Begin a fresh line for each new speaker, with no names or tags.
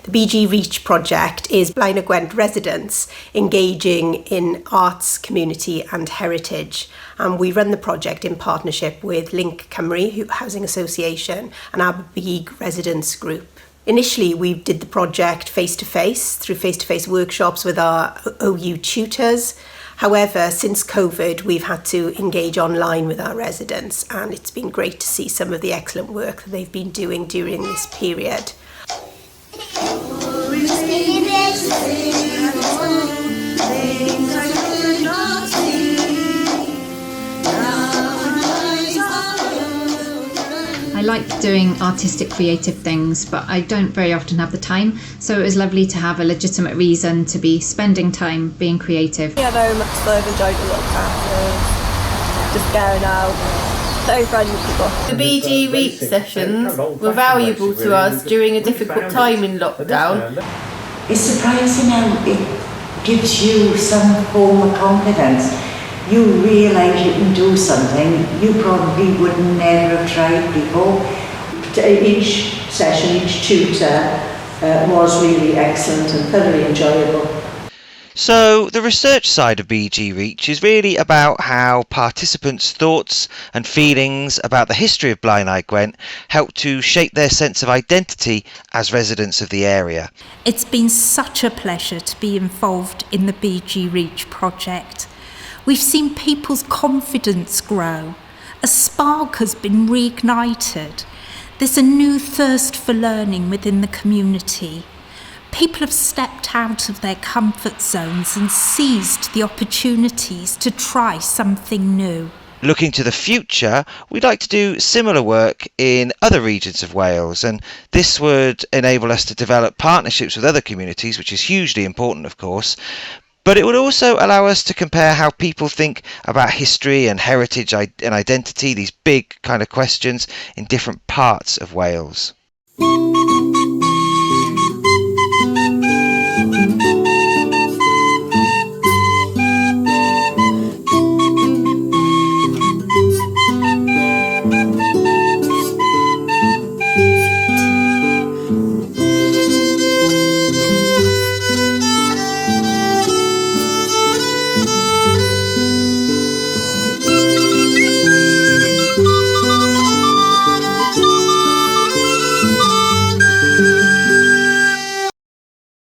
The BG Reach project is Blaenau Gwent residents engaging in arts, community and heritage. And we run the project in partnership with Linc Cymru Housing Association and Aberbeeg Residents Group. Initially, we did the project face-to-face through face-to-face workshops with our OU tutors. However, since COVID, we've had to engage online with our residents, and it's been great to see some of the excellent work that they've been doing during this period.
I like doing artistic, creative things, but I don't very often have the time, so it was lovely to have a legitimate reason to be spending time being creative.
Yeah, very much so. I've enjoyed the little classes, just going out, very friendly people.
The BG Reach sessions were valuable to us during a difficult time in lockdown.
It's surprising how it gives you some form of confidence. You realise you can do something you probably would never have tried before.
Each session, each tutor was really excellent and thoroughly enjoyable.
So the research side of BG Reach is really about how participants' thoughts and feelings about the history of Blaenau Gwent help to shape their sense of identity as residents of the area.
It's been such a pleasure to be involved in the BG Reach project. We've seen people's confidence grow. A spark has been reignited. There's a new thirst for learning within the community. People have stepped out of their comfort zones and seized the opportunities to try something new.
Looking to the future, we'd like to do similar work in other regions of Wales, and this would enable us to develop partnerships with other communities, which is hugely important, of course. But it would also allow us to compare how people think about history and heritage and identity, these big kind of questions, in different parts of Wales.